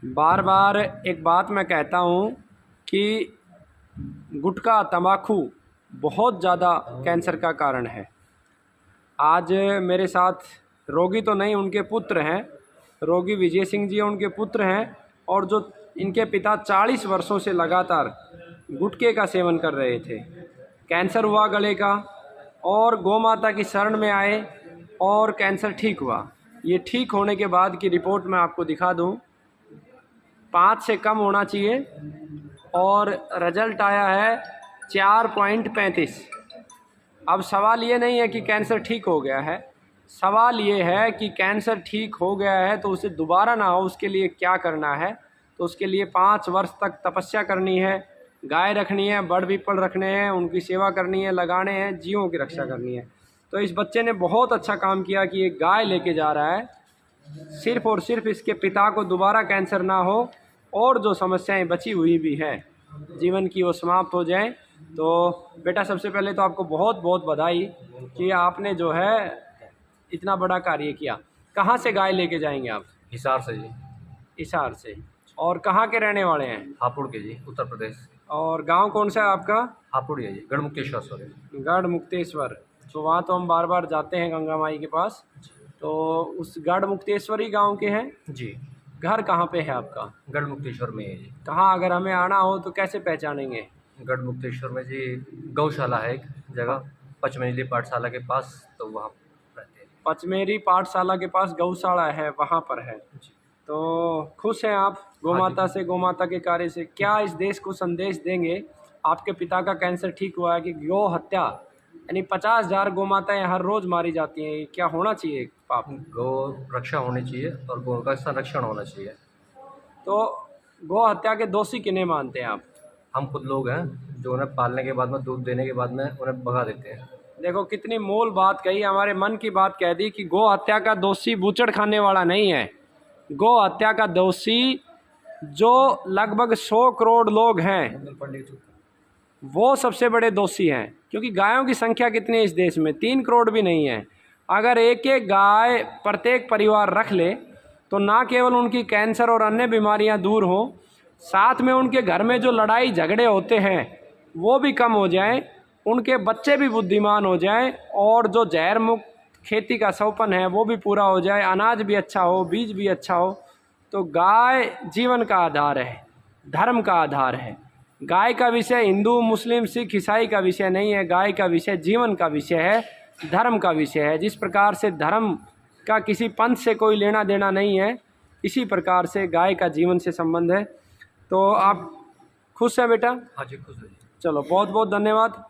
बार बार एक बात मैं कहता हूँ कि गुटखा तंबाकू बहुत ज़्यादा कैंसर का कारण है। आज मेरे साथ रोगी तो नहीं, उनके पुत्र हैं, रोगी विजय सिंह जी उनके पुत्र हैं, और जो इनके पिता 40 वर्षों से लगातार गुटखे का सेवन कर रहे थे। कैंसर हुआ गले का, और गौ माता की शरण में आए और कैंसर ठीक हुआ। ये ठीक होने के बाद की रिपोर्ट मैं आपको दिखा दूं, 5 से कम होना चाहिए और रिजल्ट आया है 4.35। अब सवाल ये नहीं है कि कैंसर ठीक हो गया है, सवाल ये है कि कैंसर ठीक हो गया है तो उसे दोबारा ना हो, उसके लिए क्या करना है। तो उसके लिए 5 वर्ष तक तपस्या करनी है, गाय रखनी है, बड़ पीपल रखने हैं, उनकी सेवा करनी है, लगाने हैं, जीवों की रक्षा करनी है। तो इस बच्चे ने बहुत अच्छा काम किया कि एक गाय लेके जा रहा है, सिर्फ़ और सिर्फ इसके पिता को दोबारा कैंसर ना हो और जो समस्याएं बची हुई भी हैं जीवन की वो समाप्त हो जाएं। तो बेटा, सबसे पहले तो आपको बहुत बहुत बधाई कि आपने जो है इतना बड़ा कार्य किया। कहाँ से गाय लेके जाएंगे आप? हिसार से जी। हिसार से। और कहाँ के रहने वाले हैं? हापुड़ के जी, उत्तर प्रदेश। और गांव कौन सा है आपका? हापुड़ है जी, गढ़मुक्तेश्वर सॉरी। गढ़ मुक्तेश्वर। तो वहाँ तो हम बार बार जाते हैं गंगा माई के पास। तो उस गढ़ मुक्तेश्वरी गाँव के हैं जी। घर कहाँ पे है आपका? गढ़मुक्तेश्वर में है जी। कहाँ, अगर हमें आना हो तो कैसे पहचानेंगे? गढ़मुक्तेश्वर में जी गौशाला है एक जगह, पचमंजली पाठशाला के पास, तो वहाँ रहते हैं। पचमेरी पाठशाला के पास गौशाला है, वहाँ पर है। जी। तो खुश हैं आप गोमाता से, गोमाता के कार्य से? क्या इस देश को संदेश देंगे? आपके पिता का कैंसर ठीक हुआ है कि गौ हत्या यानी 50,000 गोमाताएं हर रोज़ मारी जाती हैं, क्या होना चाहिए पाप? गौ रक्षा होनी चाहिए और गौ का संरक्षण होना चाहिए। तो गौ हत्या के दोषी किन्हें मानते हैं आप? हम खुद लोग हैं जो उन्हें पालने के बाद में, दूध देने के बाद में उन्हें भगा देते हैं। देखो कितनी मोल बात कही, हमारे मन की बात कह दी कि गौ हत्या का दोषी बूचड़ खाने वाला नहीं है। गौ हत्या का दोषी जो लगभग 100 करोड़ लोग हैं वो सबसे बड़े दोषी हैं। क्योंकि गायों की संख्या कितनी है इस देश में? 3 करोड़ भी नहीं है। अगर एक एक गाय प्रत्येक परिवार रख ले तो ना केवल उनकी कैंसर और अन्य बीमारियां दूर हों, साथ में उनके घर में जो लड़ाई झगड़े होते हैं वो भी कम हो जाएं, उनके बच्चे भी बुद्धिमान हो जाएं, और जो जहर मुक्त खेती का सौपन है वो भी पूरा हो जाए, अनाज भी अच्छा हो, बीज भी अच्छा हो। तो गाय जीवन का आधार है, धर्म का आधार है। गाय का विषय हिंदू, मुस्लिम, सिख, ईसाई का विषय नहीं है। गाय का विषय जीवन का विषय है, धर्म का विषय है। जिस प्रकार से धर्म का किसी पंथ से कोई लेना देना नहीं है, इसी प्रकार से गाय का जीवन से संबंध है। तो आप खुश हैं बेटा? हाँ जी, खुश है जी। चलो, बहुत बहुत धन्यवाद।